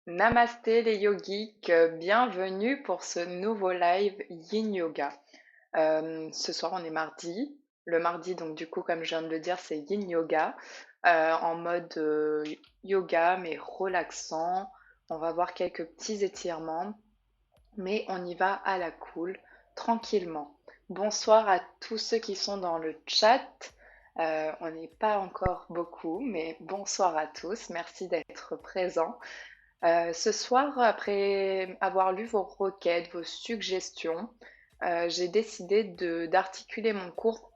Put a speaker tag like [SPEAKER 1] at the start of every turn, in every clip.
[SPEAKER 1] Namasté les yogiques, bienvenue pour ce nouveau live Yin Yoga. Ce soir on est mardi. Le mardi donc du coup comme je viens de le dire c'est Yin Yoga en mode yoga mais relaxant. On va voir quelques petits étirements mais on y va à la cool, tranquillement. Bonsoir à tous ceux qui sont dans le chat. On n'est pas encore beaucoup mais bonsoir à tous. Merci d'être présents. Ce soir, après avoir lu vos requêtes, vos suggestions, j'ai décidé d'articuler mon cours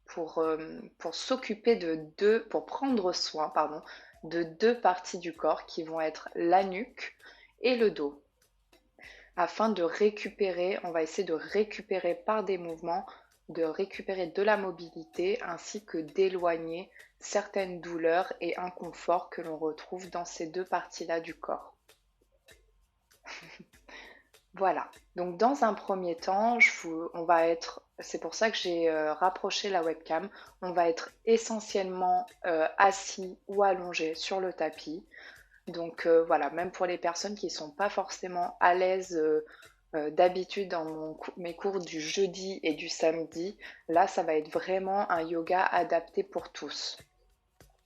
[SPEAKER 1] pour s'occuper pour prendre soin, pardon, de deux parties du corps qui vont être la nuque et le dos. Afin de récupérer, on va essayer de récupérer par des mouvements, de récupérer de la mobilité ainsi que d'éloigner certaines douleurs et inconforts que l'on retrouve dans ces deux parties-là du corps. Voilà, donc dans un premier temps, c'est pour ça que j'ai rapproché la webcam, on va être essentiellement assis ou allongé sur le tapis. Donc voilà, même pour les personnes qui ne sont pas forcément à l'aise d'habitude dans mes cours du jeudi et du samedi, là ça va être vraiment un yoga adapté pour tous.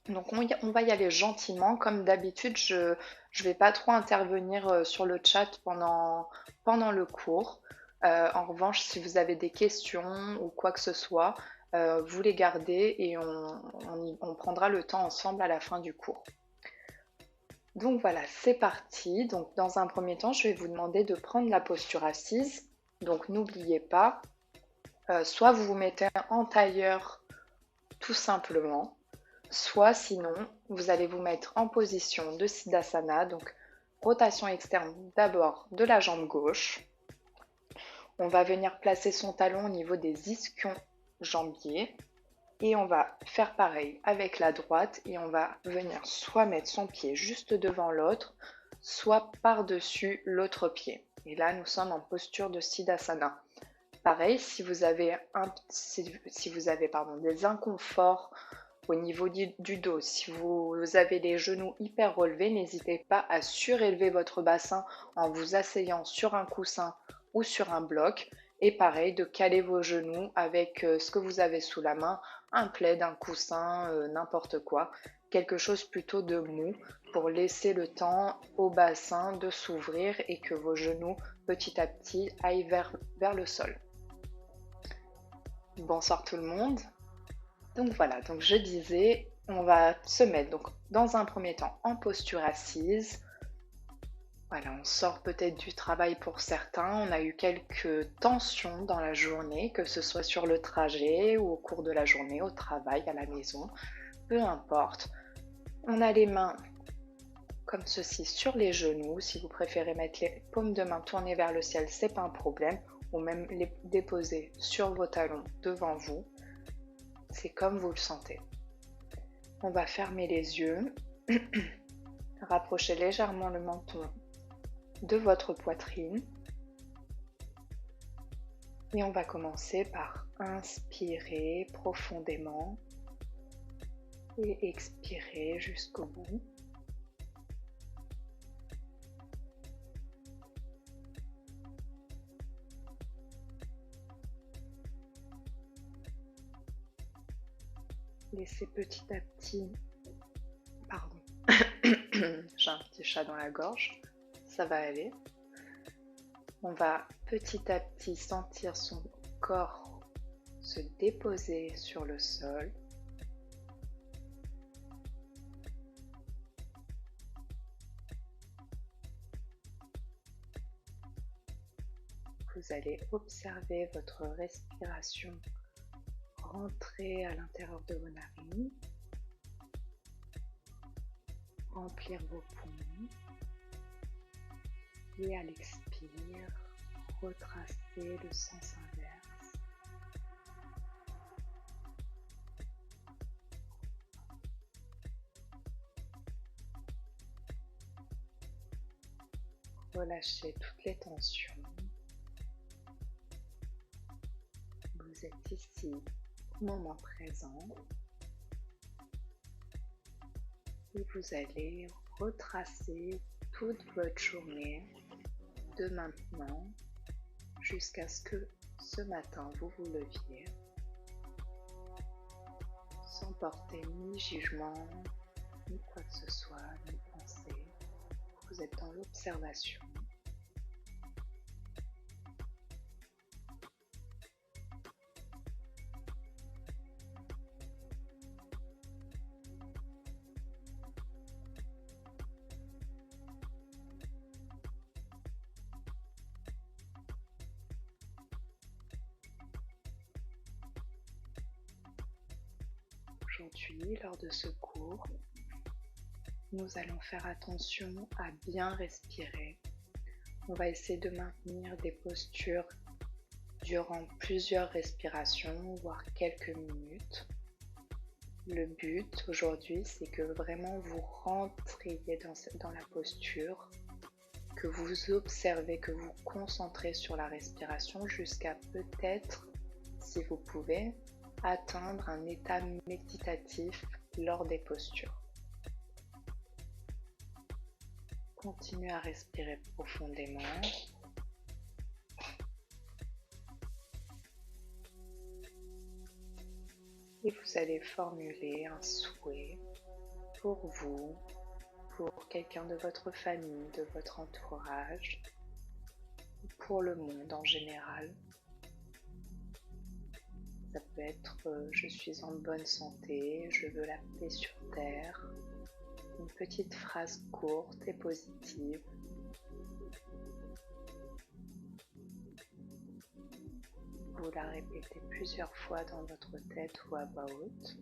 [SPEAKER 1] Donc on va y aller gentiment, comme d'habitude, je ne vais pas trop intervenir sur le chat pendant le cours. En revanche, si vous avez des questions ou quoi que ce soit, vous les gardez et on prendra le temps ensemble à la fin du cours. Donc voilà, c'est parti. Donc dans un premier temps, je vais vous demander de prendre la posture assise. Donc n'oubliez pas, soit vous vous mettez en tailleur tout simplement, soit sinon, vous allez vous mettre en position de Siddhasana, donc rotation externe d'abord de la jambe gauche. On va venir placer son talon au niveau des ischions jambiers. Et on va faire pareil avec la droite et on va venir soit mettre son pied juste devant l'autre, soit par-dessus l'autre pied. Et là, nous sommes en posture de Siddhasana. Pareil, si vous avez des inconforts au niveau du dos, si vous avez les genoux hyper relevés, n'hésitez pas à surélever votre bassin en vous asseyant sur un coussin ou sur un bloc. Et pareil, de caler vos genoux avec ce que vous avez sous la main, un plaid, un coussin, n'importe quoi. Quelque chose plutôt de mou pour laisser le temps au bassin de s'ouvrir et que vos genoux petit à petit aillent vers le sol. Bonsoir tout le monde. Donc voilà, donc je disais, on va se mettre donc dans un premier temps en posture assise. Voilà, on sort peut-être du travail pour certains, on a eu quelques tensions dans la journée, que ce soit sur le trajet ou au cours de la journée, au travail, à la maison, peu importe. On a les mains comme ceci sur les genoux, si vous préférez mettre les paumes de main tournées vers le ciel, c'est pas un problème, ou même les déposer sur vos talons devant vous, c'est comme vous le sentez. On va fermer les yeux, rapprocher légèrement le menton de votre poitrine et on va commencer par inspirer profondément et expirer jusqu'au bout. Laissez petit à petit, pardon, j'ai un petit chat dans la gorge, ça va aller. On va petit à petit sentir son corps se déposer sur le sol. Vous allez observer votre respiration rentrer à l'intérieur de vos narines, remplir vos poumons et à l'expire, retracer le sens inverse. Relâchez toutes les tensions. Vous êtes ici au moment présent et vous allez retracer toute votre journée de maintenant jusqu'à ce que ce matin vous vous leviez, sans porter ni jugement, ni quoi que ce soit, ni pensée. Vous êtes dans l'observation. Aujourd'hui, lors de ce cours, nous allons faire attention à bien respirer. On va essayer de maintenir des postures durant plusieurs respirations, voire quelques minutes. Le but aujourd'hui, c'est que vraiment vous rentriez dans la posture, que vous observez, que vous concentrez sur la respiration jusqu'à peut-être, si vous pouvez, atteindre un état méditatif lors des postures. Continuez à respirer profondément. Et vous allez formuler un souhait pour vous, pour quelqu'un de votre famille, de votre entourage, pour le monde en général. Ça peut être je suis en bonne santé, je veux la paix sur terre. Une petite phrase courte et positive. Vous la répétez plusieurs fois dans votre tête ou à voix haute.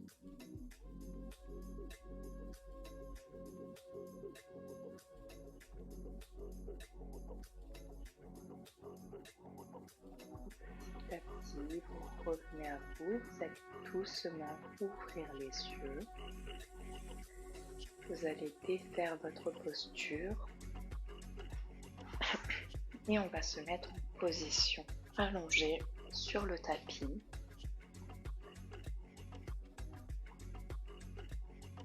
[SPEAKER 1] Petit à petit, vous revenez à vous, vous allez doucement ouvrir les yeux. Vous allez défaire votre posture et on va se mettre en position allongée sur le tapis.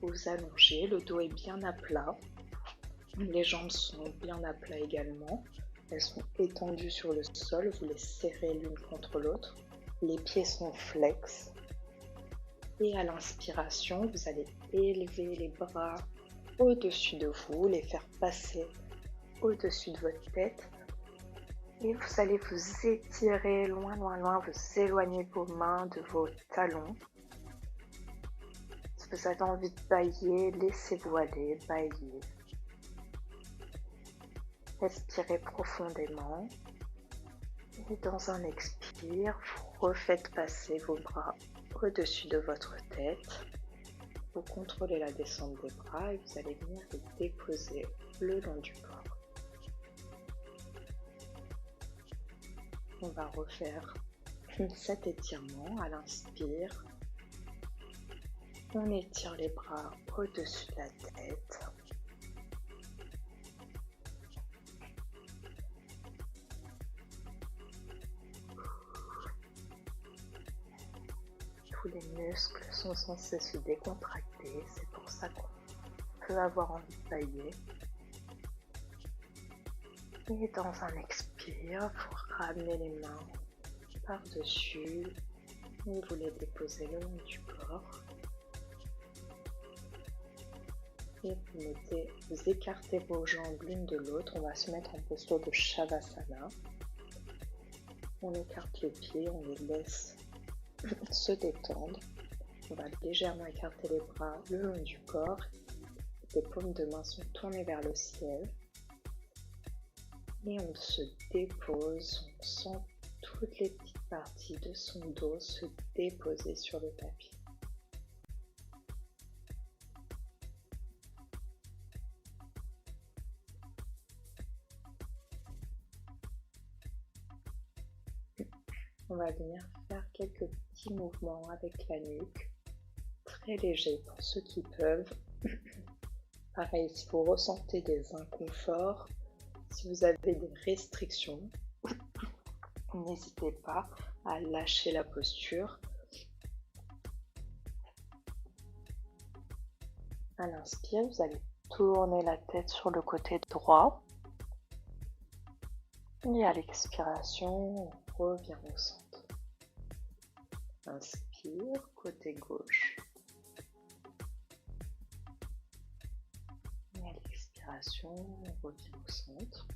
[SPEAKER 1] Vous allongez, le dos est bien à plat, les jambes sont bien à plat également. Elles sont étendues sur le sol, vous les serrez l'une contre l'autre. Les pieds sont flex. Et à l'inspiration, vous allez élever les bras au-dessus de vous, les faire passer au-dessus de votre tête. Et vous allez vous étirer loin, loin, loin, vous éloigner vos mains de vos talons. Si vous avez envie de bâiller, laissez-vous aller, bâiller. Respirez profondément et dans un expire, vous refaites passer vos bras au-dessus de votre tête. Vous contrôlez la descente des bras et vous allez venir les déposer le long du corps. On va refaire cet étirement à l'inspire. On étire les bras au-dessus de la tête. Tous les muscles sont censés se décontracter, c'est pour ça qu'on peut avoir envie de bailler. Et dans un expire, vous ramenez les mains par-dessus et vous les déposez le long du corps. Et vous écartez vos jambes l'une de l'autre. On va se mettre en posture de Shavasana. On écarte les pieds, on les laisse se détendre. On va légèrement écarter les bras le long du corps. Les paumes de main sont tournées vers le ciel. Et on se dépose, on sent toutes les petites parties de son dos se déposer sur le tapis. On va venir faire quelques petits mouvements avec la nuque, très légers pour ceux qui peuvent. Pareil, si vous ressentez des inconforts, si vous avez des restrictions, n'hésitez pas à lâcher la posture. À l'inspire, vous allez tournez la tête sur le côté droit. Et à l'expiration, on revient au centre. Inspire, côté gauche. Et à l'expiration, on revient au centre.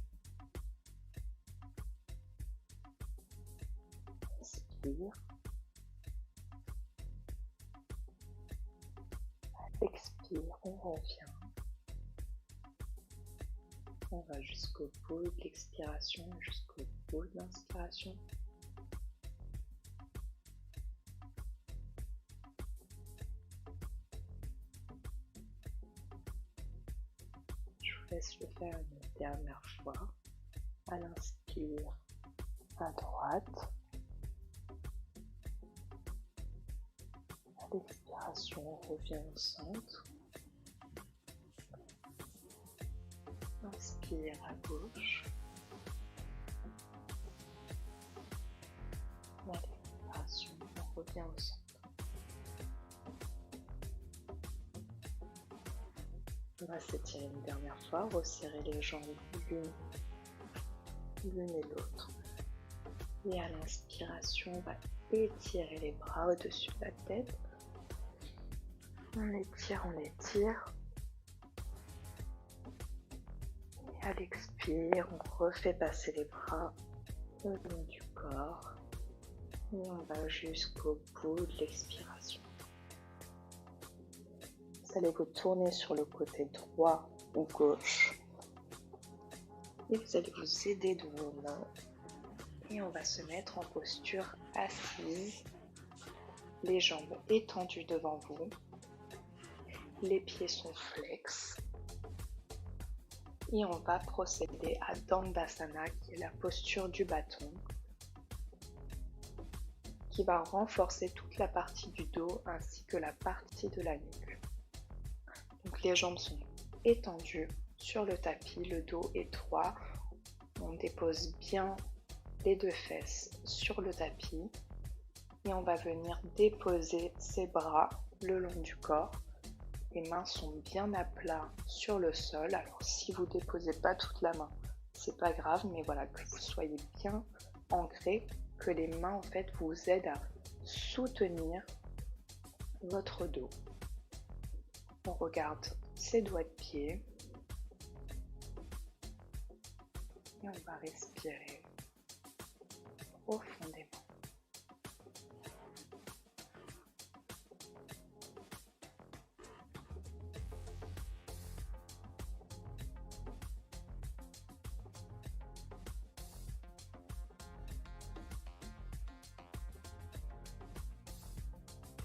[SPEAKER 1] Inspire. Expire, on revient. On va jusqu'au bout de l'expiration, jusqu'au bout de l'inspiration. Je vous laisse le faire une dernière fois. À l'inspire, à droite. À l'expiration, on revient au centre. Inspire à gauche. À l'expiration, on revient au centre. On va s'étirer une dernière fois, resserrer les jambes l'une et l'autre. Et à l'inspiration, on va étirer les bras au-dessus de la tête. On étire, on étire. Et à l'expire, on refait passer les bras le long du corps. Et on va jusqu'au bout de l'expiration. Vous allez vous tourner sur le côté droit ou gauche. Et vous allez vous aider de vos mains. Et on va se mettre en posture assise. Les jambes étendues devant vous. Les pieds sont flex. Et on va procéder à Dandasana, qui est la posture du bâton, qui va renforcer toute la partie du dos ainsi que la partie de la nuque. Donc les jambes sont étendues sur le tapis, le dos est droit. On dépose bien les deux fesses sur le tapis et on va venir déposer ses bras le long du corps. Les mains sont bien à plat sur le sol. Alors si vous ne déposez pas toute la main, c'est pas grave, mais voilà, que vous soyez bien ancré, que les mains en fait vous aident à soutenir votre dos. On regarde ses doigts de pied et on va respirer profondément.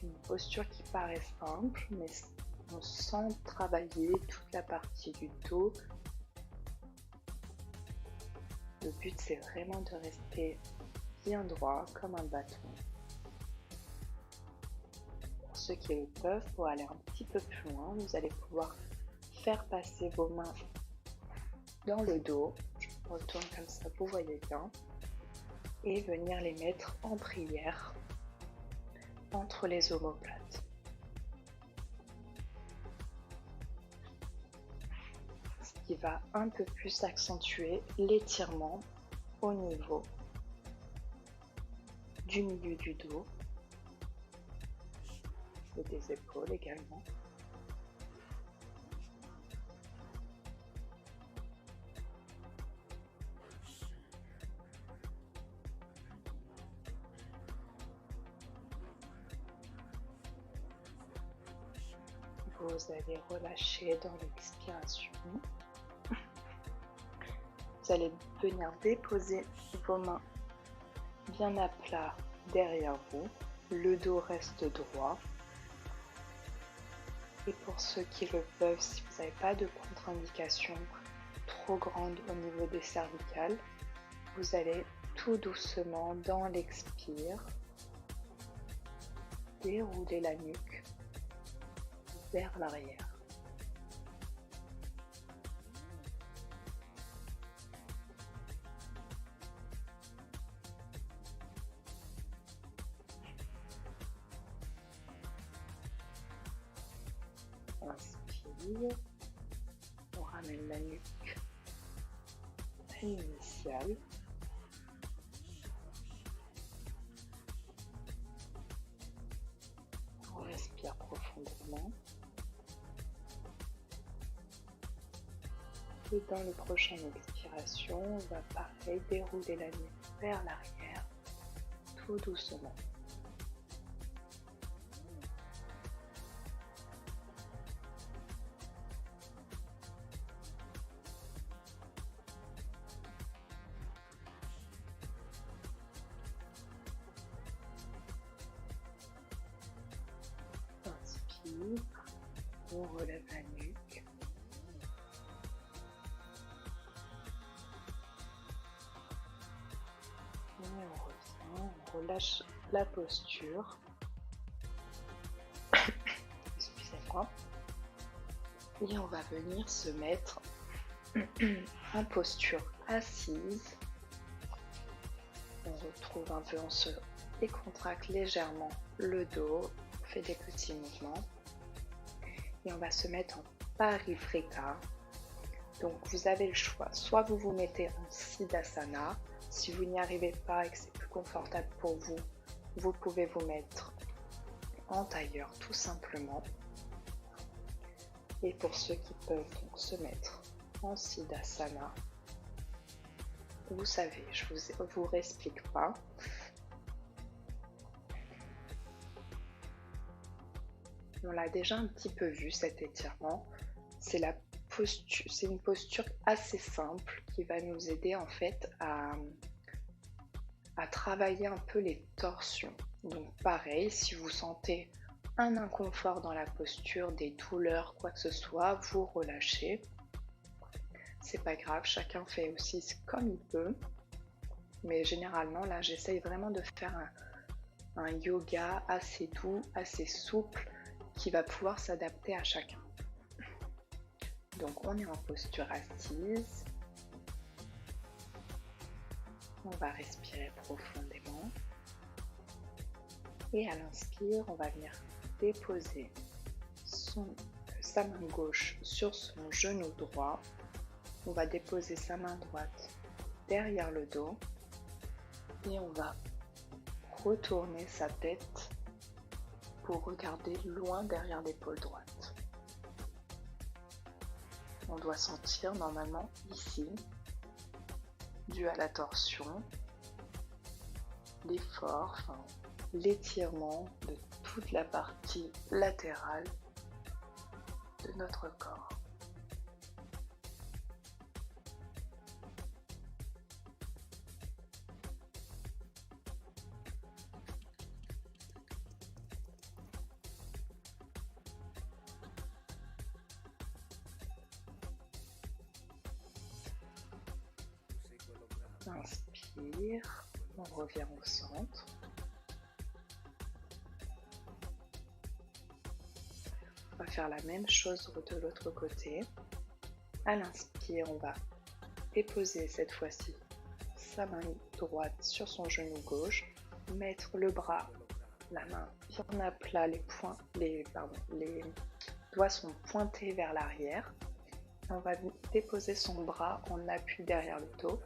[SPEAKER 1] Une posture qui paraît simple, mais on sent travailler toute la partie du dos. Le but, c'est vraiment de rester bien droit, comme un bâton. Pour ceux qui le peuvent, pour aller un petit peu plus loin, vous allez pouvoir faire passer vos mains dans le dos. Je retourne comme ça, vous voyez bien. Et venir les mettre en prière entre les omoplates. Ce qui va un peu plus accentuer l'étirement au niveau du milieu du dos et des épaules également. Vous allez relâcher dans l'expiration. Vous allez venir déposer vos mains bien à plat derrière vous. Le dos reste droit. Et pour ceux qui le peuvent, si vous n'avez pas de contre-indication trop grande au niveau des cervicales, vous allez tout doucement dans l'expire dérouler la nuque vers l'arrière. Inspire ramène la nuque à l'initiale. On respire profondément. Et dans les prochaines expirations, on va pareil dérouler la nuque vers l'arrière, tout doucement. Inspire, on relève la nuque. Et on revient, on relâche la posture. Excusez-moi. Et on va venir se mettre en posture assise. On retrouve un peu, on se décontracte légèrement le dos, on fait des petits mouvements. Et on va se mettre en Parivrtta. Donc vous avez le choix, soit vous vous mettez en Siddhasana, si vous n'y arrivez pas et que c'est plus confortable pour vous, vous pouvez vous mettre en tailleur tout simplement. Et pour ceux qui peuvent donc se mettre en Siddhasana, vous savez, je vous réexplique pas. On l'a déjà un petit peu vu cet étirement. C'est une posture assez simple qui va nous aider en fait à travailler un peu les torsions. Donc pareil, si vous sentez un inconfort dans la posture, des douleurs, quoi que ce soit, vous relâchez. C'est pas grave, chacun fait aussi comme il peut. Mais généralement là, j'essaye vraiment de faire un yoga assez doux, assez souple, qui va pouvoir s'adapter à chacun. Donc on est en posture assise. On va respirer profondément. Et à l'inspire, on va venir déposer sa main gauche sur son genou droit. On va déposer sa main droite derrière le dos. Et on va retourner sa tête pour regarder loin derrière l'épaule droite. On doit sentir normalement ici, dû à la torsion, l'effort, l'étirement de toute la partie latérale de notre corps. Inspire, on revient au centre. On va faire la même chose de l'autre côté. À l'inspire, on va déposer cette fois-ci sa main droite sur son genou gauche, mettre le bras, la main bien à plat, les doigts sont pointés vers l'arrière. On va déposer son bras en appui derrière le dos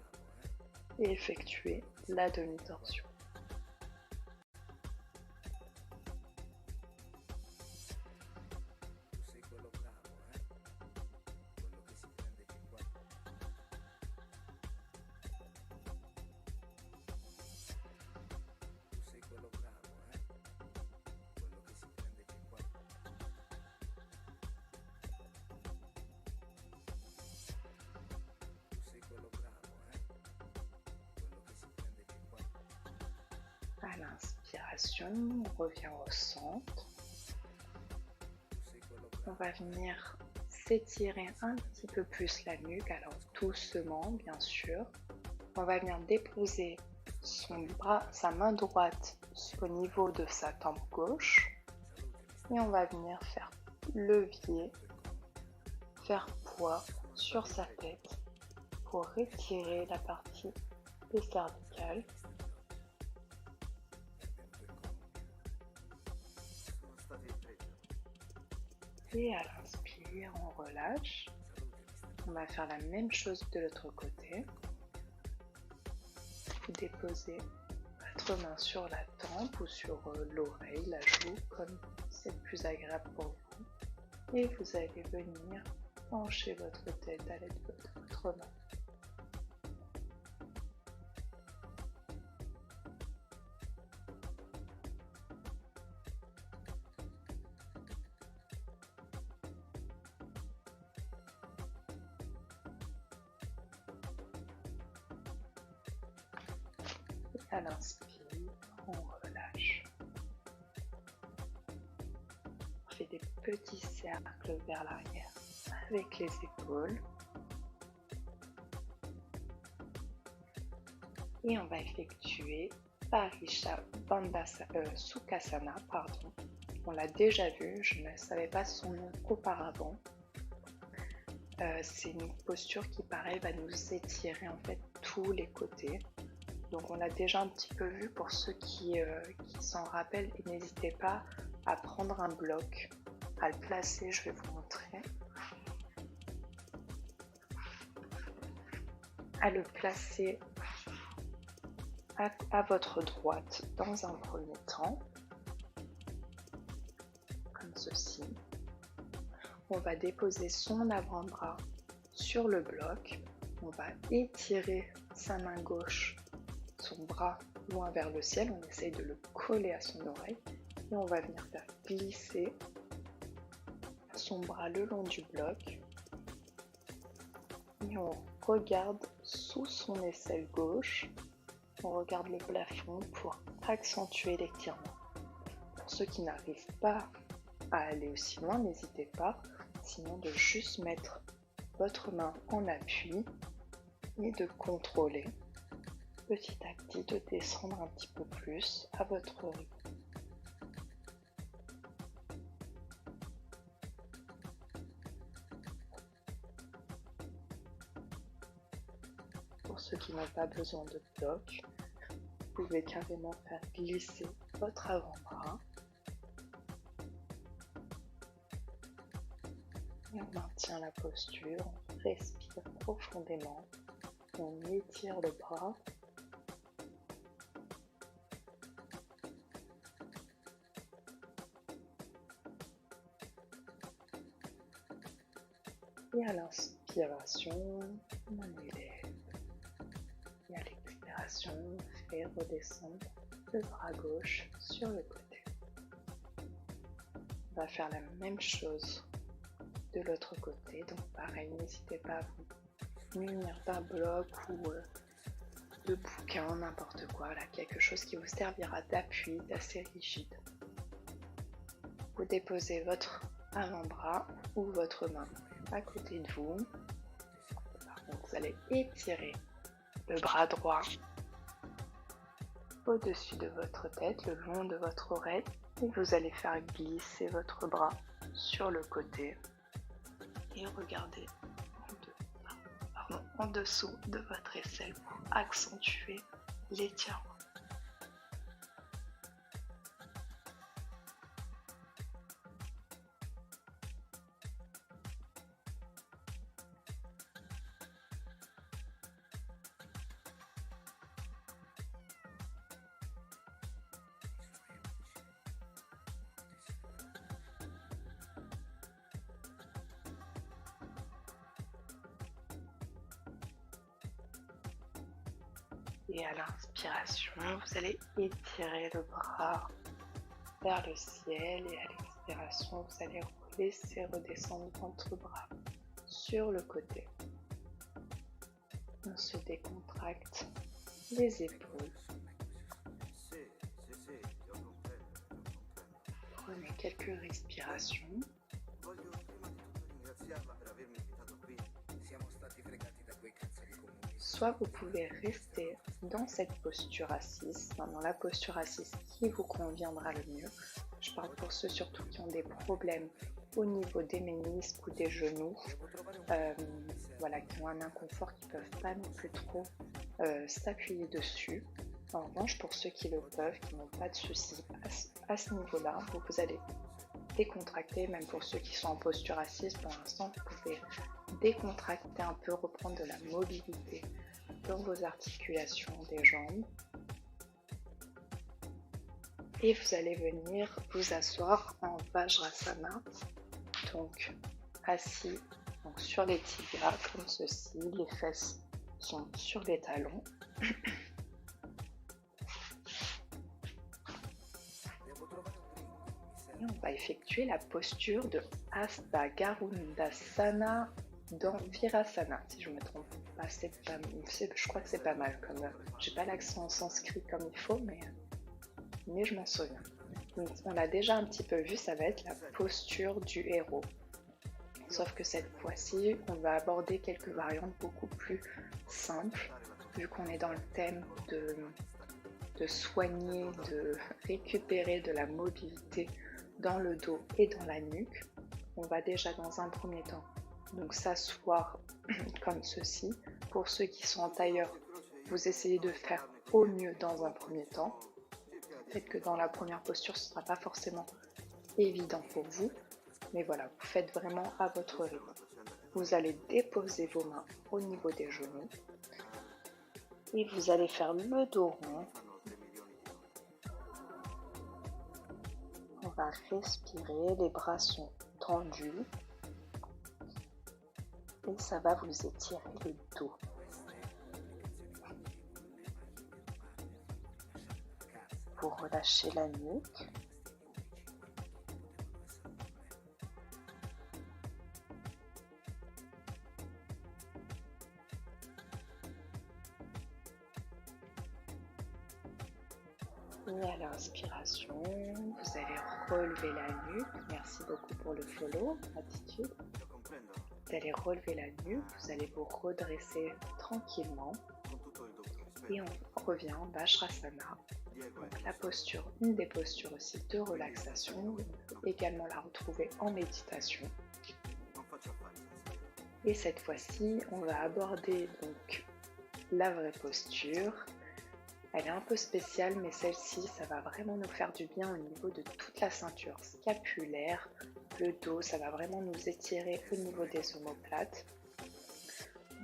[SPEAKER 1] et effectuer la demi-torsion. À l'inspiration, on revient au centre. On va venir s'étirer un petit peu plus la nuque, alors doucement bien sûr. On va venir déposer sa main droite au niveau de sa tempe gauche. Et on va venir faire levier, faire poids sur sa tête pour étirer la partie des cervicales. Et à l'inspire, on relâche. On va faire la même chose de l'autre côté. Vous déposez votre main sur la tempe ou sur l'oreille, la joue, comme c'est le plus agréable pour vous. Et vous allez venir pencher votre tête à l'aide de votre main. À l'inspire, on relâche. On fait des petits cercles vers l'arrière avec les épaules. Et on va effectuer Parisha Sukhasana. On l'a déjà vu, je ne savais pas son nom auparavant. C'est une posture qui, pareil, va nous étirer en fait tous les côtés. Donc on l'a déjà un petit peu vu pour ceux qui s'en rappellent, et n'hésitez pas à prendre un bloc, à le placer, je vais vous montrer. À le placer à votre droite dans un premier temps, comme ceci. On va déposer son avant-bras sur le bloc, on va étirer sa main gauche, son bras loin vers le ciel, on essaye de le coller à son oreille et on va venir faire glisser son bras le long du bloc et on regarde sous son aisselle gauche, on regarde le plafond pour accentuer l'étirement. Pour ceux qui n'arrivent pas à aller aussi loin, n'hésitez pas, sinon de juste mettre votre main en appui et de contrôler petit à petit, de descendre un petit peu plus à votre rythme. Pour ceux qui n'ont pas besoin de bloc, vous pouvez carrément faire glisser votre avant-bras. Et on maintient la posture, on respire profondément, on étire le bras. Et à l'inspiration, on élève. Et à l'expiration, on fait redescendre le bras gauche sur le côté. On va faire la même chose de l'autre côté. Donc pareil, n'hésitez pas à vous munir d'un bloc ou de bouquin, n'importe quoi. Là, quelque chose qui vous servira d'appui, d'assez rigide. Vous déposez votre avant-bras ou votre main à côté de vous. Par contre, vous allez étirer le bras droit au-dessus de votre tête, le long de votre oreille, et vous allez faire glisser votre bras sur le côté et regardez en dessous de votre aisselle pour accentuer l'étirement. Et à l'inspiration, vous allez étirer le bras vers le ciel et à l'expiration, vous allez laisser redescendre votre bras sur le côté. On se décontracte les épaules. Prenez quelques respirations. Soit vous pouvez rester dans cette posture assise, dans la posture assise qui vous conviendra le mieux. Je parle pour ceux surtout qui ont des problèmes au niveau des ménisques ou des genoux, qui ont un inconfort, qui ne peuvent pas non plus trop s'appuyer dessus. En revanche, pour ceux qui le peuvent, qui n'ont pas de soucis à ce niveau-là, vous allez décontracter, même pour ceux qui sont en posture assise. Pour l'instant, vous pouvez décontracter un peu, reprendre de la mobilité dans vos articulations des jambes. Et vous allez venir vous asseoir en Vajrasana, donc assis donc sur les tibias comme ceci, les fesses sont sur les talons. Et on va effectuer la posture de Hasta Garudasana dans Virasana, si je ne me trompe pas. Je crois que c'est pas mal, comme j'ai pas l'accent en sanskrit comme il faut, mais je m'en souviens. Donc, on l'a déjà un petit peu vu, ça va être la posture du héros. Sauf que cette fois-ci, on va aborder quelques variantes beaucoup plus simples, vu qu'on est dans le thème de soigner, de récupérer de la mobilité dans le dos et dans la nuque. On va déjà dans un premier temps donc s'asseoir comme ceci. Pour ceux qui sont en tailleur, vous essayez de faire au mieux dans un premier temps. Peut-être que dans la première posture, ce ne sera pas forcément évident pour vous, mais voilà, vous faites vraiment à votre rythme. Vous allez déposer vos mains au niveau des genoux et vous allez faire le dos rond. On va respirer, les bras sont tendus et ça va vous étirer le dos. Vous relâchez la nuque. Et à l'inspiration, vous allez relever la nuque. Merci beaucoup pour le follow, gratitude. Vous allez relever la nuque, vous allez vous redresser tranquillement. Et on revient en Vajrasana. Donc la posture, une des postures aussi de relaxation. On peut également la retrouver en méditation. Et cette fois-ci, on va aborder donc la vraie posture. Elle est un peu spéciale, mais celle-ci, ça va vraiment nous faire du bien au niveau de toute la ceinture scapulaire, le dos, ça va vraiment nous étirer au niveau des omoplates.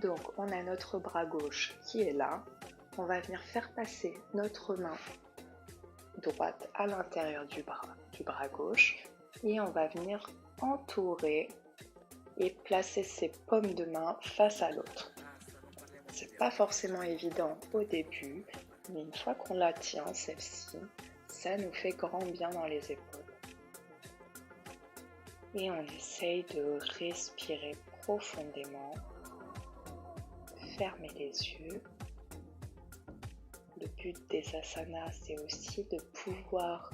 [SPEAKER 1] Donc, on a notre bras gauche qui est là. On va venir faire passer notre main droite à l'intérieur du bras gauche et on va venir entourer et placer ses paumes de main face à l'autre. C'est pas forcément évident au début, mais une fois qu'on la tient, celle-ci, ça nous fait grand bien dans les épaules. Et on essaye de respirer profondément, fermer les yeux. Le but des asanas, c'est aussi de pouvoir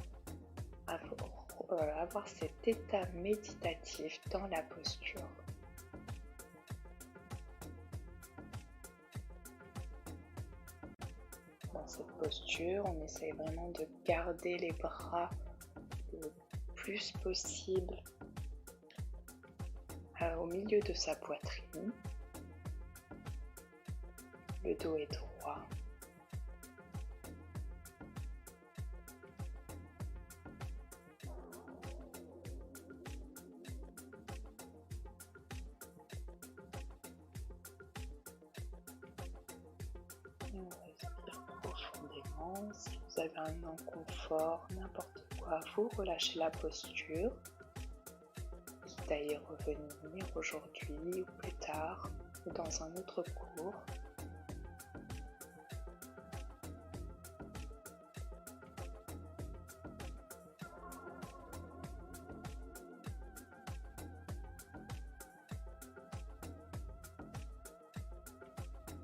[SPEAKER 1] avoir cet état méditatif dans la posture. Dans cette posture, on essaye vraiment de garder les bras le plus possible au milieu de sa poitrine. Le dos est droit. Et on respire profondément. Si vous avez un inconfort, n'importe quoi, vous relâchez la posture. Quitte à y revenir aujourd'hui ou plus tard ou dans un autre cours.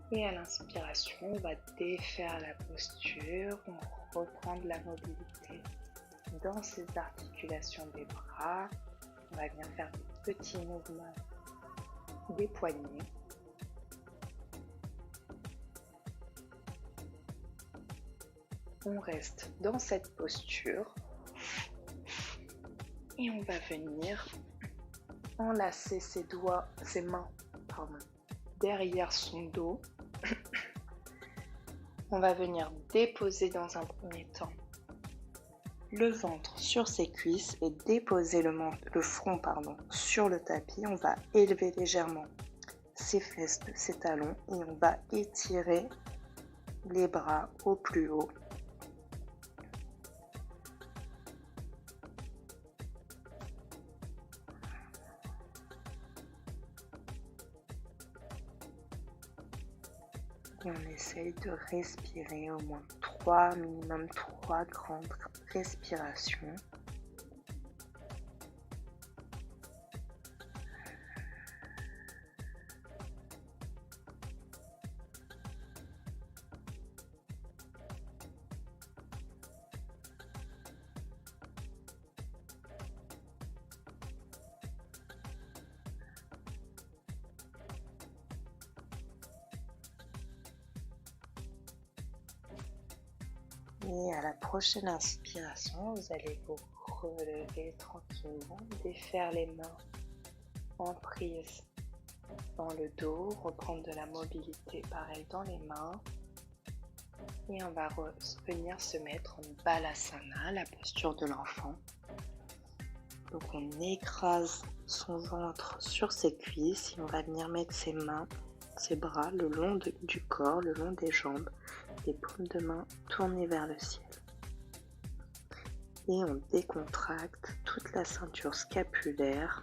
[SPEAKER 1] Et à l'inspiration, on va défaire la posture, on reprend de la mobilité dans ces articulations des bras. On va venir faire des petits mouvements des poignets. On reste dans cette posture et on va venir enlacer ses mains derrière son dos. On va venir déposer dans un premier temps le ventre sur ses cuisses et déposer le front sur le tapis. On va élever légèrement ses fesses de ses talons et on va étirer les bras au plus haut. Et on essaye de respirer au moins minimum 3 grandes respirations. Et à la prochaine inspiration, vous allez vous relever tranquillement, défaire les mains en prise dans le dos, reprendre de la mobilité pareil dans les mains. Et on va venir se mettre en Balasana, la posture de l'enfant. Donc on écrase son ventre sur ses cuisses et on va venir mettre ses mains, ses bras le long du corps, le long des jambes, les paumes de main tournées vers le ciel. Et on décontracte toute la ceinture scapulaire.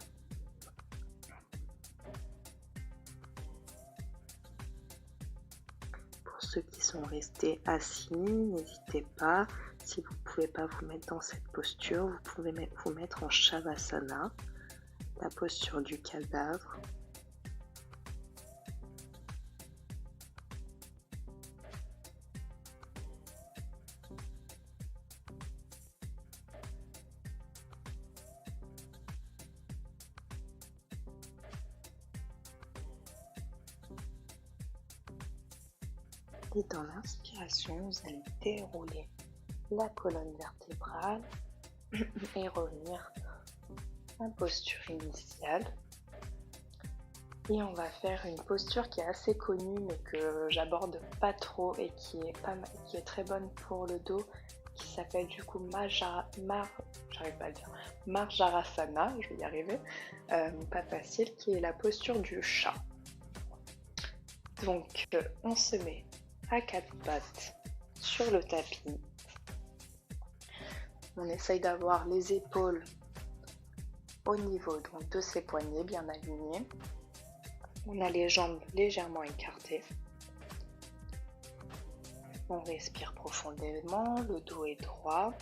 [SPEAKER 1] Pour ceux qui sont restés assis, n'hésitez pas. Si vous ne pouvez pas vous mettre dans cette posture, vous pouvez vous mettre en Shavasana, la posture du cadavre. Et dans l'inspiration, vous allez dérouler la colonne vertébrale et revenir en posture initiale. Et on va faire une posture qui est assez connue mais que j'aborde pas trop et qui est très bonne pour le dos, qui s'appelle du coup Marjarasana, je vais y arriver, pas facile, qui est la posture du chat. Donc on se met à 4 pattes sur le tapis. On essaye d'avoir les épaules au niveau donc, de ses poignets bien alignées. On a les jambes légèrement écartées. On respire profondément, le dos est droit.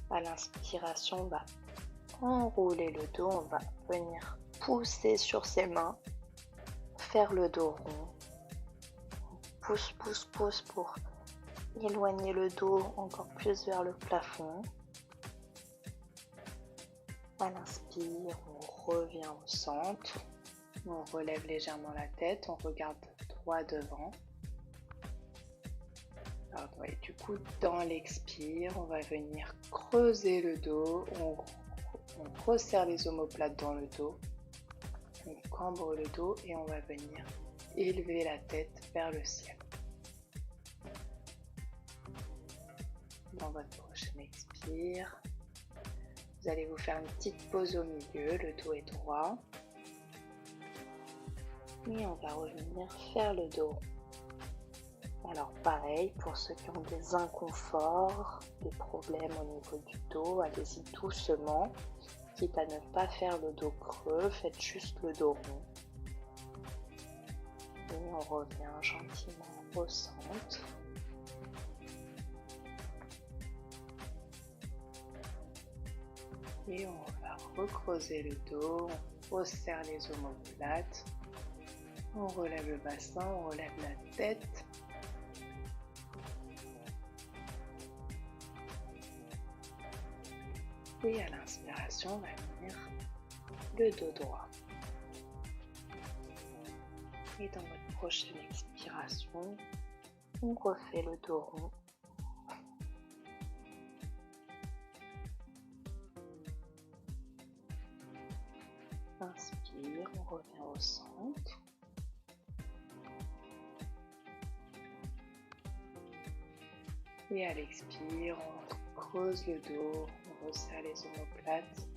[SPEAKER 1] À l'inspiration, on va enrouler le dos, on va venir pousser sur ses mains, faire le dos rond. Pousse, pousse, pousse pour éloigner le dos encore plus vers le plafond. À l'inspire, on revient au centre, on relève légèrement la tête, on regarde droit devant. Alors, ouais, du coup, dans l'expire, on va venir creuser le dos, on resserre les omoplates dans le dos, on cambre le dos et on va venir élever la tête vers le ciel. Dans votre prochaine expire, vous allez vous faire une petite pause au milieu, le dos est droit. Et on va revenir faire le dos. Alors pareil, pour ceux qui ont des inconforts, des problèmes au niveau du dos, allez-y doucement. Quitte à ne pas faire le dos creux, faites juste le dos rond. Et on revient gentiment au centre. Et on va recreuser le dos, on resserre les omoplates, on relève le bassin, on relève la tête. Et à l'inspiration, on va venir le dos droit. Et dans votre prochaine expiration, on refait le dos rond. Inspire, on revient au centre. Et à l'expire, on creuse le dos, on resserre les omoplates.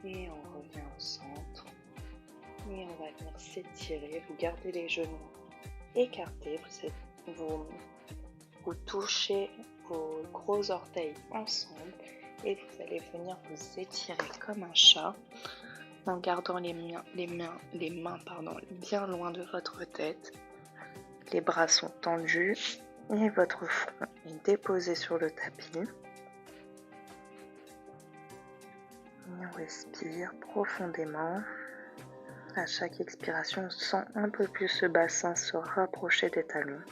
[SPEAKER 1] Et on revient au centre. Et on va venir s'étirer. Vous gardez les genoux écartés. Vous touchez vos gros orteils ensemble. Et vous allez venir vous étirer comme un chat. En gardant les mains bien loin de votre tête. Les bras sont tendus et votre front est déposé sur le tapis. Et on respire profondément. À chaque expiration, on sent un peu plus ce bassin se rapprocher des talons.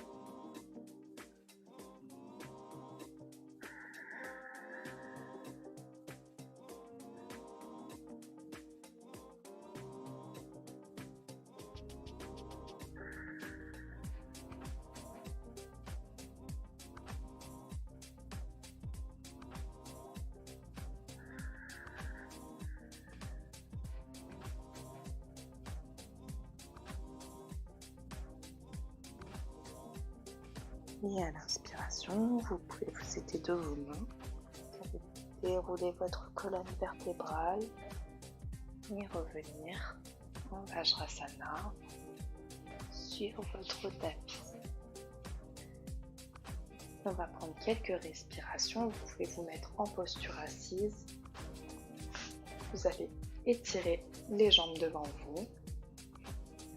[SPEAKER 1] Et à l'inspiration, vous pouvez vous aider de vos mains. Vous allez dérouler votre colonne vertébrale et revenir en Vajrasana sur votre tapis. On va prendre quelques respirations. Vous pouvez vous mettre en posture assise. Vous allez étirer les jambes devant vous.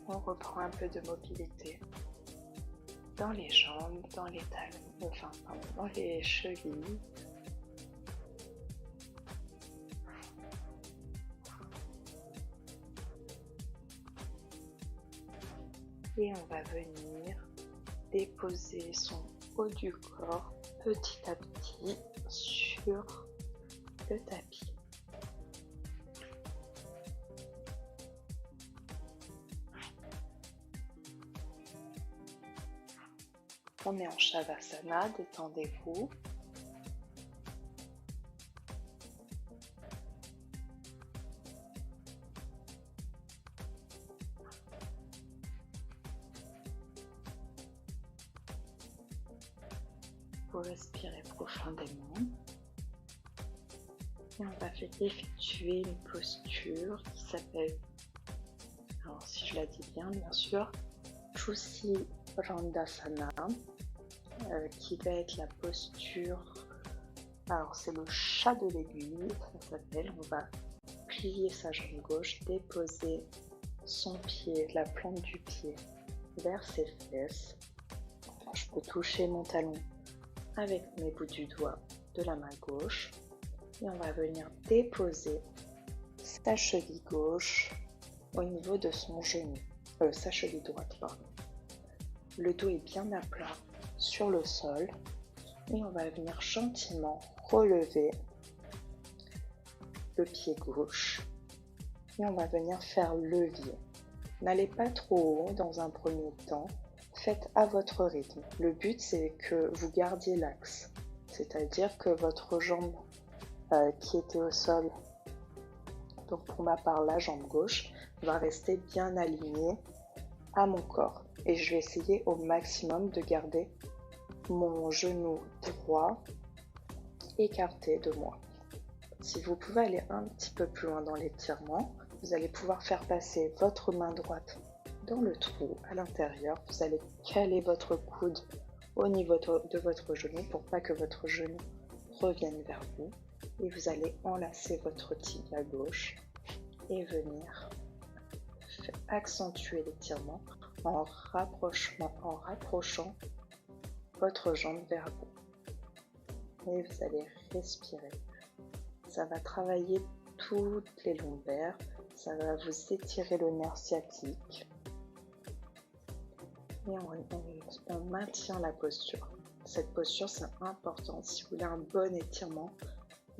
[SPEAKER 1] On reprend un peu de mobilité dans les jambes, dans les talons, dans les chevilles. Et on va venir déposer son haut du corps petit à petit sur le tapis. On est en Shavasana, détendez-vous. Vous respirez profondément. Et on va effectuer une posture qui s'appelle, alors si je la dis bien sûr, Chusirandasana, qui va être la posture, alors c'est le chat de l'aiguille, ça s'appelle. On va plier sa jambe gauche, déposer son pied, la plante du pied vers ses fesses. Je peux toucher mon talon avec mes bouts du doigt de la main gauche. Et on va venir déposer sa cheville gauche au niveau de son genou, sa cheville droite, pardon. Le dos est bien à plat sur le sol et on va venir gentiment relever le pied gauche et on va venir faire levier. N'allez pas trop haut dans un premier temps, faites à votre rythme. Le but c'est que vous gardiez l'axe, c'est-à-dire que votre jambe qui était au sol, donc pour ma part la jambe gauche, va rester bien alignée à mon corps. Et je vais essayer au maximum de garder mon genou droit écarté de moi. Si vous pouvez aller un petit peu plus loin dans l'étirement, vous allez pouvoir faire passer votre main droite dans le trou à l'intérieur. Vous allez caler votre coude au niveau de votre genou pour pas que votre genou revienne vers vous. Et vous allez enlacer votre tibia gauche et venir accentuer l'étirement en rapprochant votre jambe vers vous. Et vous allez respirer. Ça va travailler toutes les lombaires, ça va vous étirer le nerf sciatique. Et on maintient la posture. Cette posture, c'est important. Si vous voulez un bon étirement,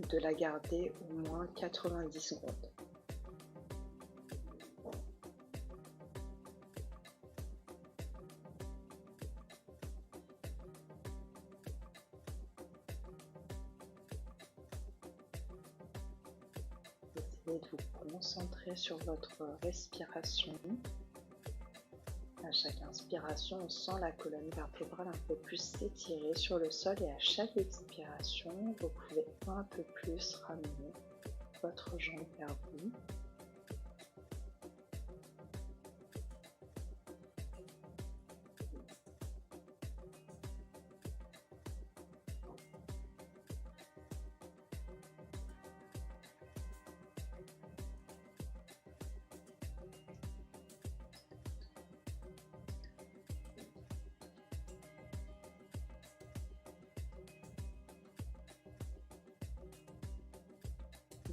[SPEAKER 1] de la garder au moins 90 secondes. Essayez de vous concentrer sur votre respiration. À chaque inspiration, on sent la colonne vertébrale un peu plus s'étirer sur le sol et à chaque expiration, vous pouvez un peu plus ramener votre jambe vers vous.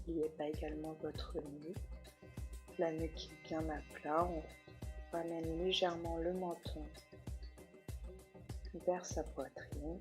[SPEAKER 1] N'oubliez pas également votre nuque, la nuque qui est bien à plat. On ramène légèrement le menton vers sa poitrine.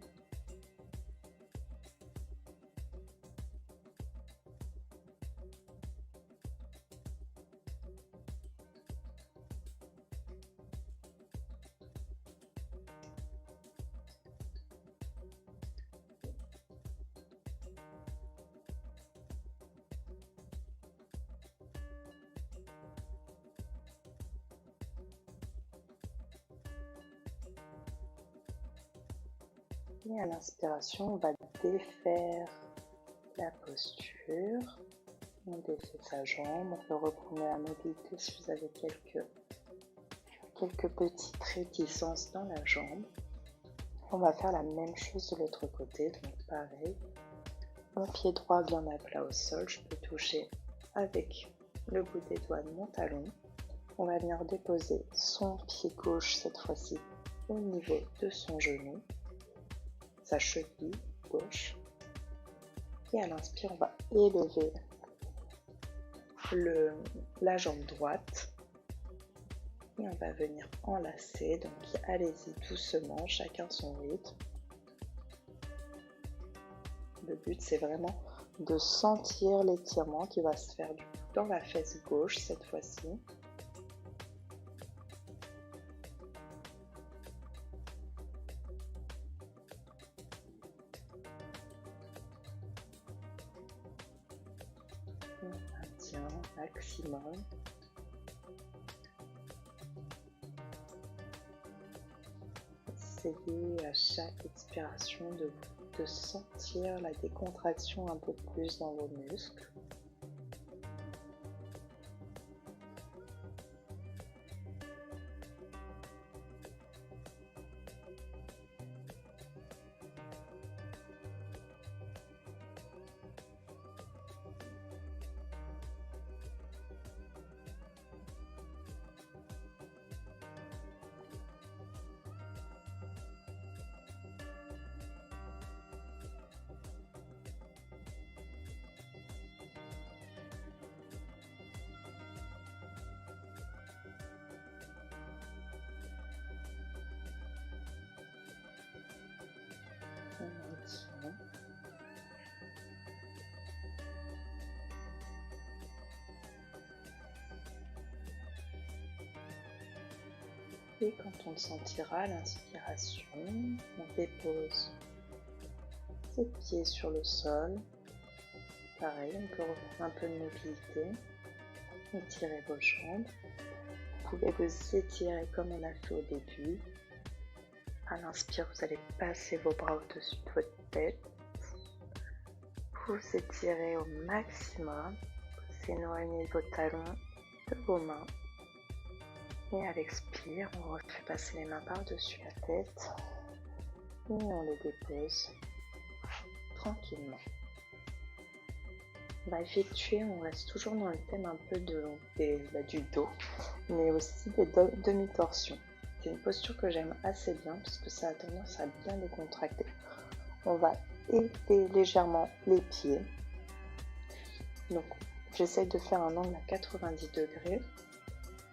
[SPEAKER 1] Et à l'inspiration, on va défaire la posture. On défait sa jambe, on peut reprendre la mobilité si vous avez quelques petites réticences dans la jambe. On va faire la même chose de l'autre côté, donc pareil. Mon pied droit bien à plat au sol, je peux toucher avec le bout des doigts de mon talon. On va venir déposer son pied gauche cette fois-ci au niveau de son genou, sa cheville gauche. Et à l'inspire, on va élever la jambe droite et on va venir enlacer. Donc allez-y doucement, chacun son rythme. Le but, c'est vraiment de sentir l'étirement qui va se faire dans la fesse gauche cette fois-ci. On maintient maximum. Essayez à chaque expiration de sentir la décontraction un peu plus dans vos muscles. Et quand on le sentira à l'inspiration, on dépose ses pieds sur le sol. Pareil, on peut reprendre un peu de mobilité. Étirez vos jambes. Vous pouvez vous étirer comme on a fait au début. À l'inspire, vous allez passer vos bras au-dessus de votre tête. Vous étirez au maximum. Vous éloignez vos talons de vos mains. Et à l'expire, on refait passer les mains par-dessus la tête. Et on les dépose tranquillement. On va effectuer, on reste toujours dans le thème un peu du dos, mais aussi des demi-torsions. C'est une posture que j'aime assez bien parce que ça a tendance à bien décontracter. On va élever légèrement les pieds. Donc, j'essaie de faire un angle à 90 degrés.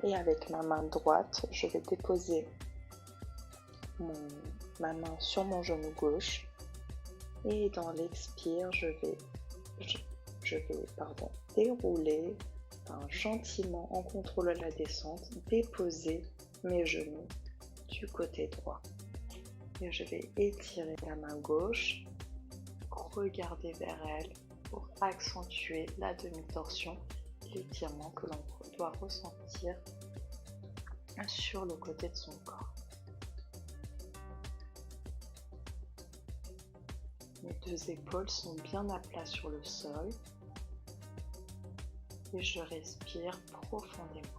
[SPEAKER 1] Et avec ma main droite, je vais déposer ma main sur mon genou gauche. Et dans l'expire, je vais dérouler gentiment en contrôlant la descente, déposer mes genoux du côté droit. Et je vais étirer la main gauche, regarder vers elle pour accentuer la demi-torsion, l'étirement que l'on doit ressentir sur le côté de son corps. Mes deux épaules sont bien à plat sur le sol et je respire profondément.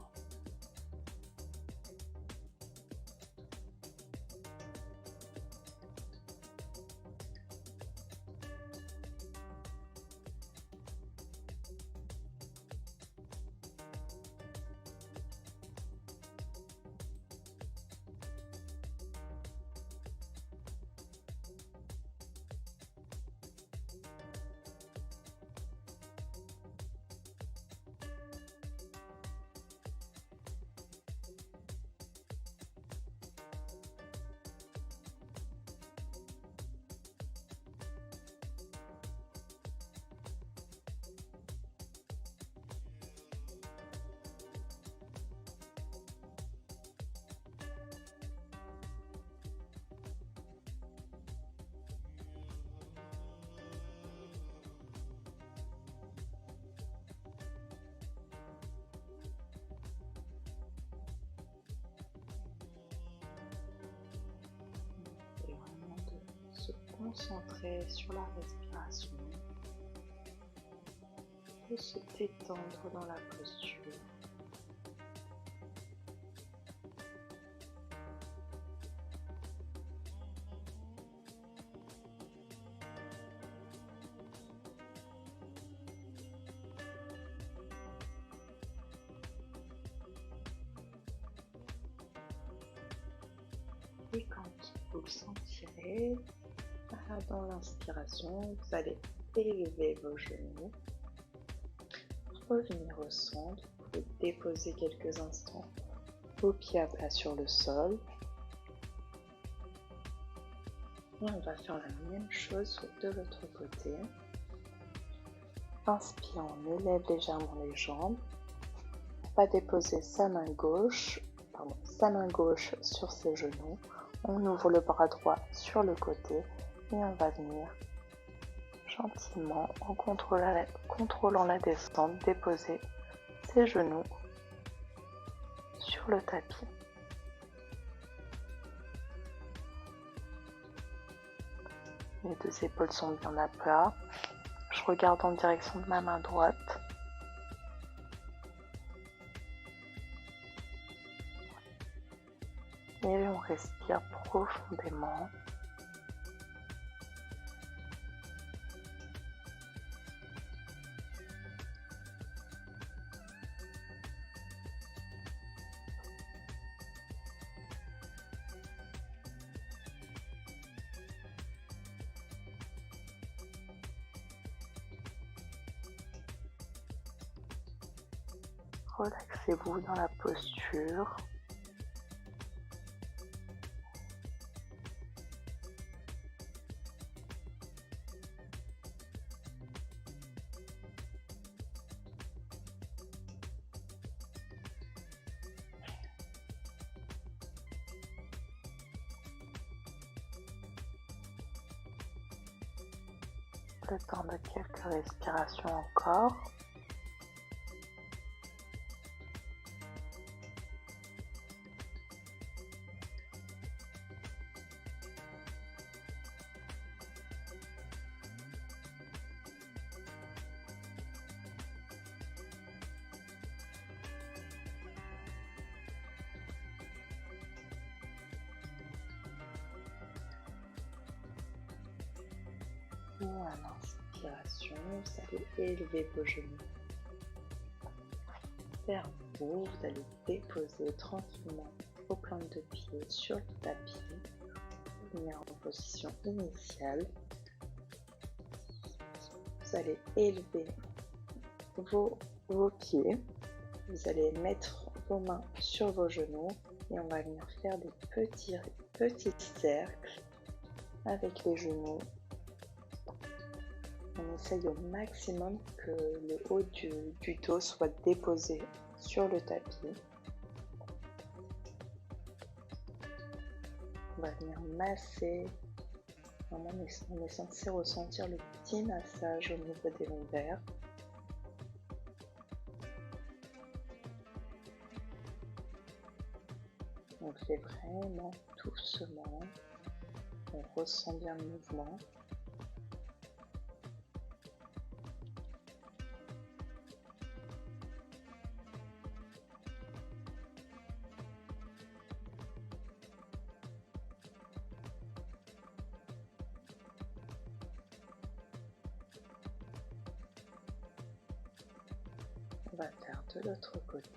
[SPEAKER 1] Se concentrer sur la respiration, de se détendre dans la posture. Et quand vous le sentirez, dans l'inspiration, vous allez élever vos genoux, revenir au centre, vous pouvez déposer quelques instants vos pieds à plat sur le sol. Et on va faire la même chose de l'autre côté. Inspirant, on élève légèrement les jambes. On va déposer sa main gauche sur ses genoux. On ouvre le bras droit sur le côté et on va venir gentiment, en contrôlant la descente, déposer ses genoux sur le tapis. Les deux épaules sont bien à plat. Je regarde en direction de ma main droite. Et on respire profondément. Relaxez-vous dans la posture. Le temps de quelques respirations encore. Et à l'inspiration, vous allez élever vos genoux vers vous. Vous allez déposer tranquillement vos plantes de pied sur le tapis. Venir en position initiale. Vous allez élever vos pieds. Vous allez mettre vos mains sur vos genoux et on va venir faire des petits cercles avec les genoux. On essaye au maximum que le haut du dos soit déposé sur le tapis. On va venir masser. Vraiment, on est censé ressentir le petit massage au niveau des lombaires. On le fait vraiment doucement. On ressent bien le mouvement. On va faire de l'autre côté.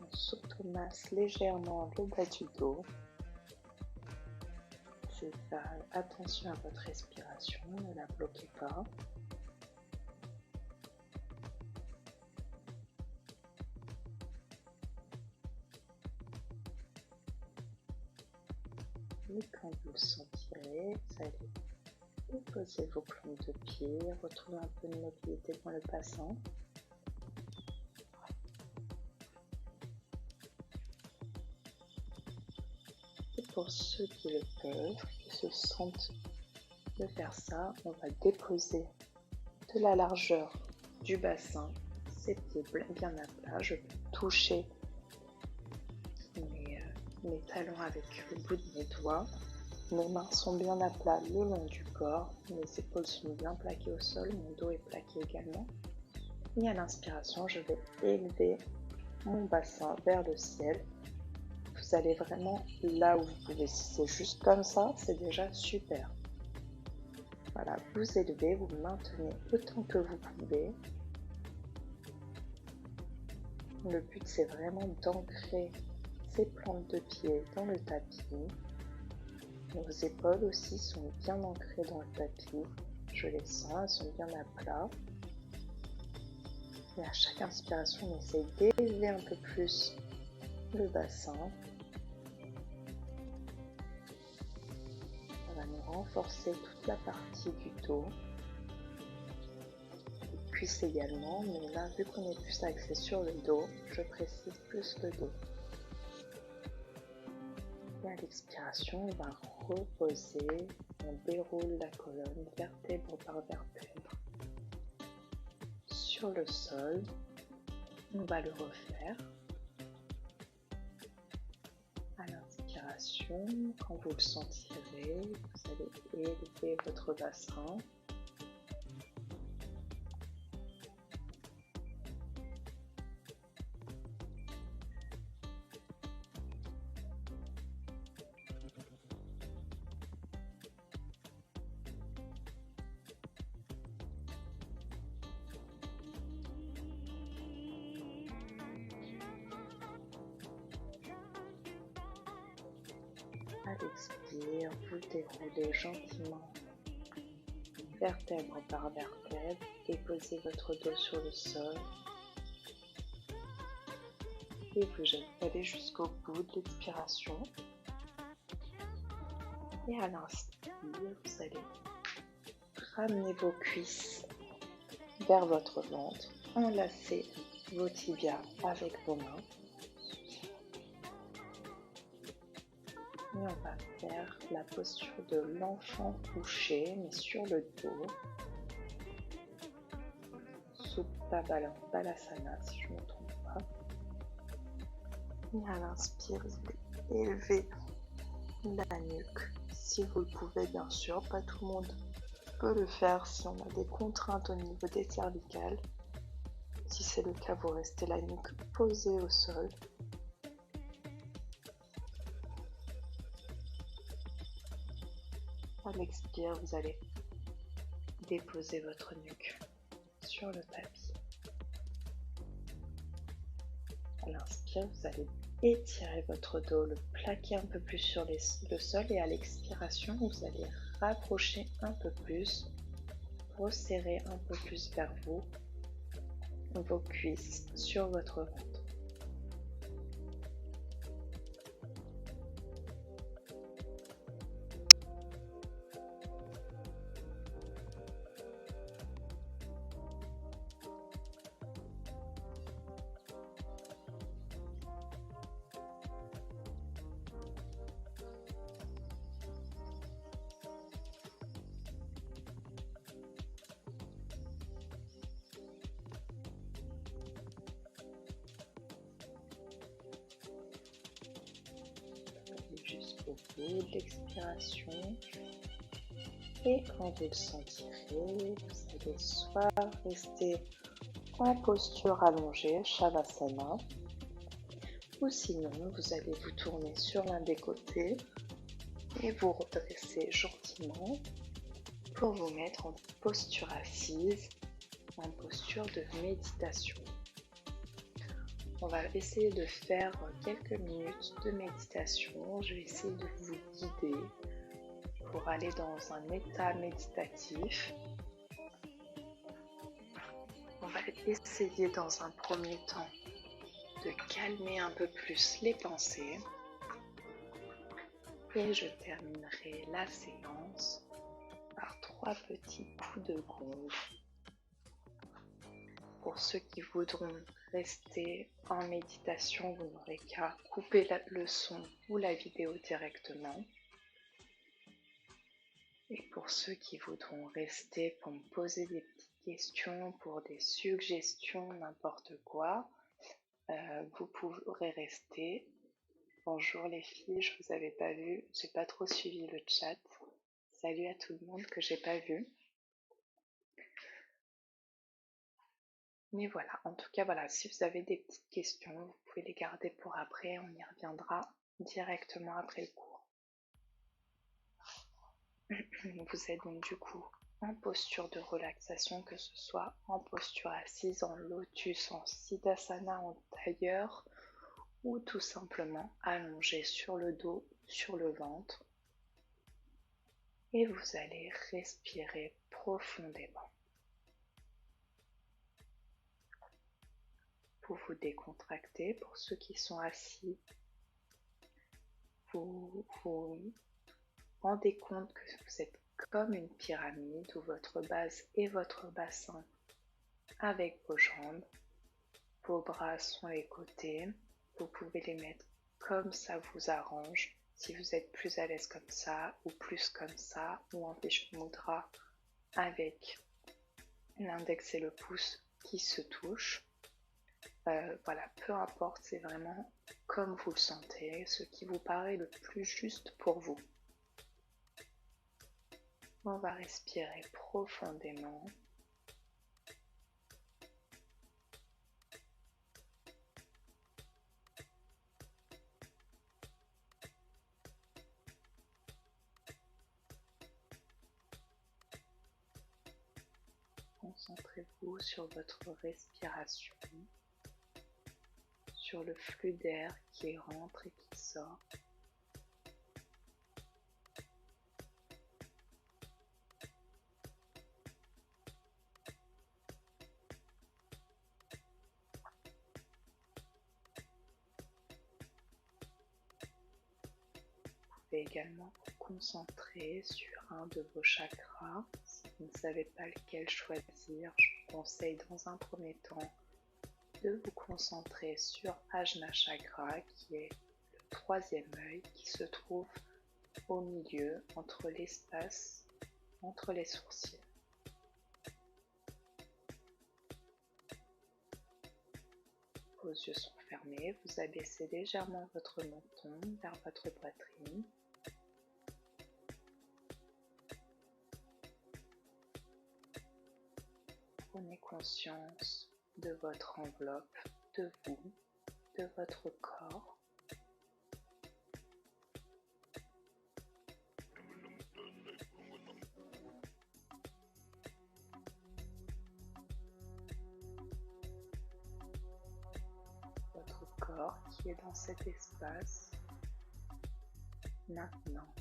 [SPEAKER 1] On s'automasse légèrement le bas du dos. C'est ça. Attention à votre respiration, ne la bloquez pas. Et quand vous le sentirez, vous allez déposer vos plantes de pied, retrouver un peu de mobilité dans le bassin. Et pour ceux qui le peuvent, qui se sentent de faire ça, on va déposer de la largeur du bassin, ses pieds bien à plat. Je peux toucher mes talons avec le bout de mes doigts. Mes mains sont bien à plat le long du corps, mes épaules sont bien plaquées au sol, mon dos est plaqué également. Et à l'inspiration, je vais élever mon bassin vers le ciel. Vous allez vraiment là où vous pouvez. Si c'est juste comme ça, c'est déjà super. Voilà, vous élevez, vous maintenez autant que vous pouvez. Le but, c'est vraiment d'ancrer ces plantes de pied dans le tapis. Vos épaules aussi sont bien ancrées dans le tapis. Je les sens, elles sont bien à plat. Et à chaque inspiration, on essaye d'élever un peu plus le bassin. Ça va nous renforcer toute la partie du dos. Les cuisses également, mais là, vu qu'on est plus axé sur le dos, je précise plus le dos. Et à l'expiration, on va reposer, on déroule la colonne vertèbre par vertèbre sur le sol. On va le refaire. À l'inspiration, quand vous le sentirez, vous allez élever votre bassin. À l'expire, vous déroulez gentiment vertèbre par vertèbre et posez votre dos sur le sol. Et vous allez jusqu'au bout de l'expiration. Et à l'inspire, vous allez ramener vos cuisses vers votre ventre, enlacer vos tibias avec vos mains. Et on va faire la posture de l'enfant couché, mais sur le dos. Supta Balasana, si je ne me trompe pas. Et à l'inspire, vous allez élever la nuque. Si vous le pouvez, bien sûr, pas tout le monde peut le faire si on a des contraintes au niveau des cervicales. Si c'est le cas, vous restez la nuque posée au sol. À l'expire, vous allez déposer votre nuque sur le tapis. À l'inspire, vous allez étirer votre dos, le plaquer un peu plus sur le sol et à l'expiration, vous allez rapprocher un peu plus, resserrer un peu plus vers vous vos cuisses sur votre ventre. vous de l'expiration. Et quand vous le sentirez, vous allez soit rester en posture allongée, Shavasana, ou sinon vous allez vous tourner sur l'un des côtés et vous redresser gentiment pour vous mettre en posture assise, en posture de méditation. On va essayer de faire quelques minutes de méditation. Je vais essayer de vous guider pour aller dans un état méditatif. On va essayer dans un premier temps de calmer un peu plus les pensées. Et je terminerai la séance par 3 petits coups de gong. Pour ceux qui voudront rester en méditation, vous n'aurez qu'à couper le son ou la vidéo directement. Et pour ceux qui voudront rester pour me poser des petites questions, pour des suggestions, n'importe quoi, vous pourrez rester. Bonjour les filles, je vous avais pas vu, j'ai pas trop suivi le chat. Salut à tout le monde que j'ai pas vu. Mais voilà, en tout cas voilà, si vous avez des petites questions, vous pouvez les garder pour après, on y reviendra directement après le cours. Vous êtes donc du coup en posture de relaxation, que ce soit en posture assise, en lotus, en siddhasana, en tailleur, ou tout simplement allongé sur le dos, sur le ventre. Et vous allez respirer profondément. Vous vous décontractez. Pour ceux qui sont assis, vous vous rendez compte que vous êtes comme une pyramide où votre base est votre bassin avec vos jambes. Vos bras sont les côtés. Vous pouvez les mettre comme ça vous arrange. Si vous êtes plus à l'aise comme ça ou plus comme ça, ou en Vishnumudra avec l'index et le pouce qui se touchent. Voilà, peu importe, c'est vraiment comme vous le sentez, ce qui vous paraît le plus juste pour vous. On va respirer profondément. Concentrez-vous sur votre respiration, sur le flux d'air qui rentre et qui sort. Vous pouvez également vous concentrer sur un de vos chakras. Si vous ne savez pas lequel choisir, je vous conseille dans un premier temps de vous concentrer sur Ajna Chakra, qui est le 3e œil qui se trouve au milieu, entre l'espace, entre les sourcils. Vos yeux sont fermés, vous abaissez légèrement votre menton vers votre poitrine. Prenez conscience de votre enveloppe, de vous, de votre corps. Votre corps qui est dans cet espace. Maintenant,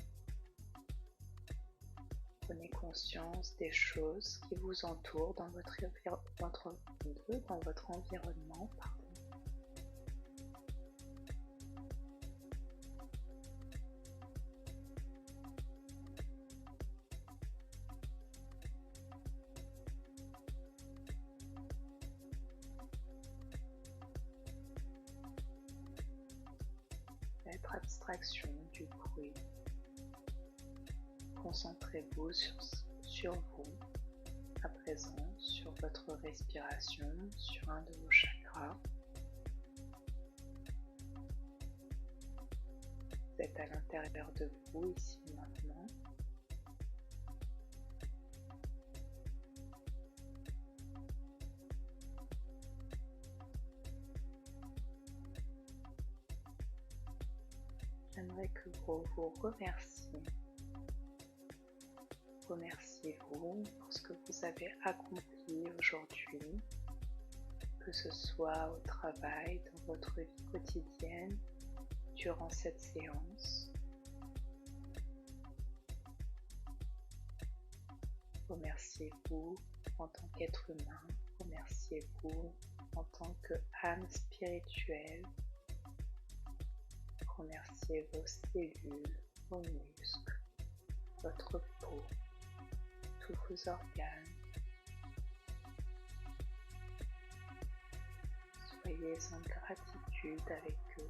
[SPEAKER 1] prenez conscience des choses qui vous entourent dans votre environnement. Faites abstraction du bruit. Concentrez-vous sur vous, à présent, sur votre respiration, sur un de vos chakras. Vous êtes à l'intérieur de vous, ici et maintenant. J'aimerais que vous vous remerciez. Remerciez-vous pour ce que vous avez accompli aujourd'hui, que ce soit au travail, dans votre vie quotidienne, durant cette séance. Remerciez-vous en tant qu'être humain, remerciez-vous en tant qu'âme spirituelle. Remerciez vos cellules, vos muscles, votre peau, tous vos organes. Soyez en gratitude avec eux.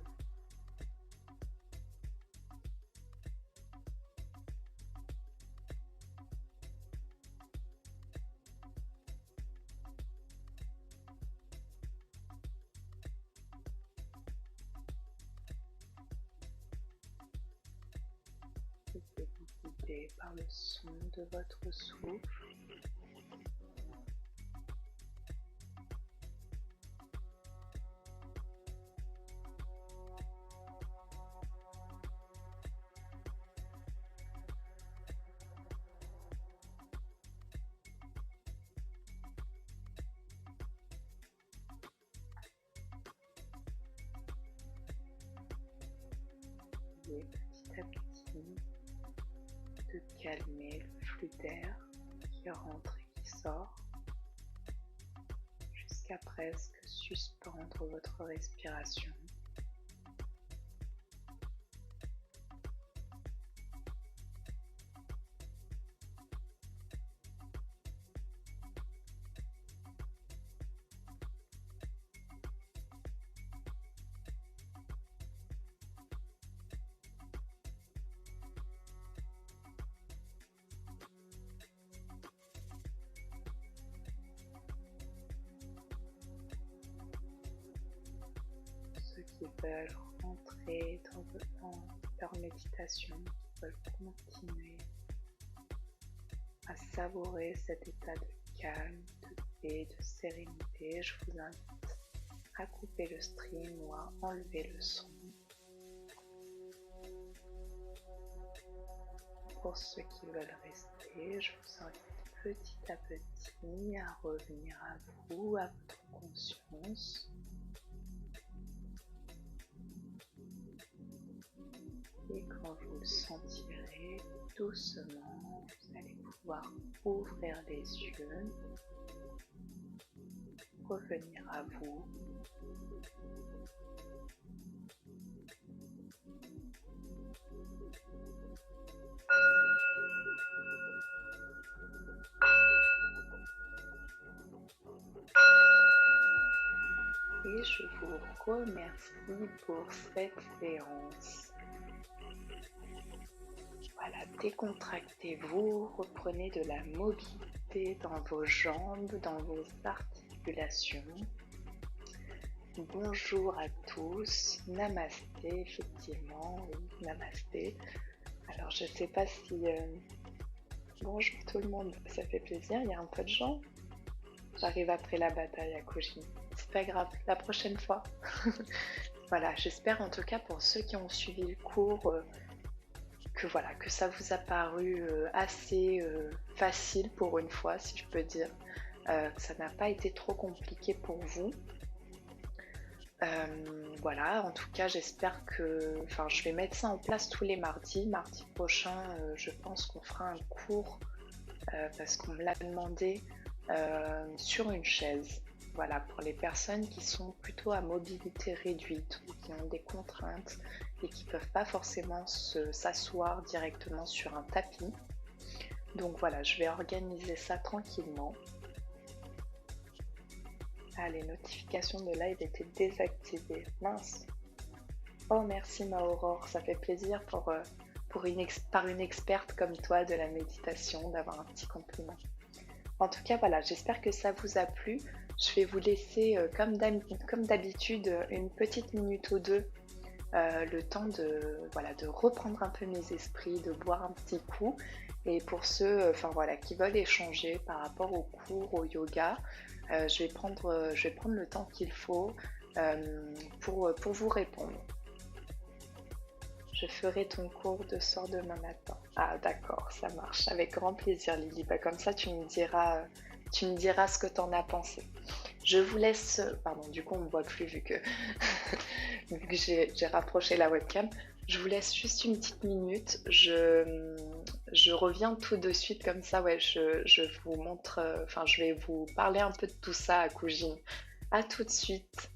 [SPEAKER 1] Laissez-vous guider par le son de votre souffle. Et petit à petit de calmer le flux d'air qui rentre et qui sort jusqu'à presque suspendre votre respiration. Ceux qui veulent rentrer dans leur méditation, qui veulent continuer à savourer cet état de calme, de paix, de sérénité, je vous invite à couper le stream ou à enlever le son. Pour ceux qui veulent rester, je vous invite petit à petit à revenir à vous, à votre conscience. Et quand vous le sentirez, doucement, vous allez pouvoir ouvrir les yeux, revenir à vous. Et je vous remercie pour cette séance. Voilà, décontractez-vous, reprenez de la mobilité dans vos jambes, dans vos articulations. Bonjour à tous, namasté, effectivement, oui, namasté. Alors je ne sais pas si... Bonjour tout le monde, ça fait plaisir, il y a un peu de gens. J'arrive après la bataille à Koji. C'est pas grave, la prochaine fois. Voilà, j'espère en tout cas pour ceux qui ont suivi le cours que ça vous a paru assez facile pour une fois, si je peux dire, que ça n'a pas été trop compliqué pour vous. Voilà, en tout cas j'espère que, je vais mettre ça en place tous les mardis. Mardi prochain, je pense qu'on fera un cours parce qu'on me l'a demandé sur une chaise. Voilà, pour les personnes qui sont plutôt à mobilité réduite ou qui ont des contraintes et qui ne peuvent pas forcément s'asseoir directement sur un tapis. Donc voilà, je vais organiser ça tranquillement. Ah, les notifications de live étaient désactivées. Mince. Oh, merci ma Aurore, ça fait plaisir par une experte comme toi de la méditation d'avoir un petit compliment. En tout cas, voilà, j'espère que ça vous a plu. Je vais vous laisser, comme d'habitude, une petite minute ou deux le temps de, voilà, de reprendre un peu mes esprits, de boire un petit coup. Et pour ceux, enfin voilà, qui veulent échanger par rapport au cours, au yoga, je vais prendre le temps qu'il faut pour vous répondre. Je ferai ton cours de soir demain matin. Ah d'accord, ça marche. Avec grand plaisir, Lily. Bah, comme ça, tu me diras ce que tu en as pensé. Je vous laisse. Pardon, du coup, on ne me voit plus vu que j'ai rapproché la webcam. Je vous laisse juste une petite minute. Je reviens tout de suite comme ça. Ouais, je vous montre. Enfin, je vais vous parler un peu de tout ça à Cougine. À tout de suite.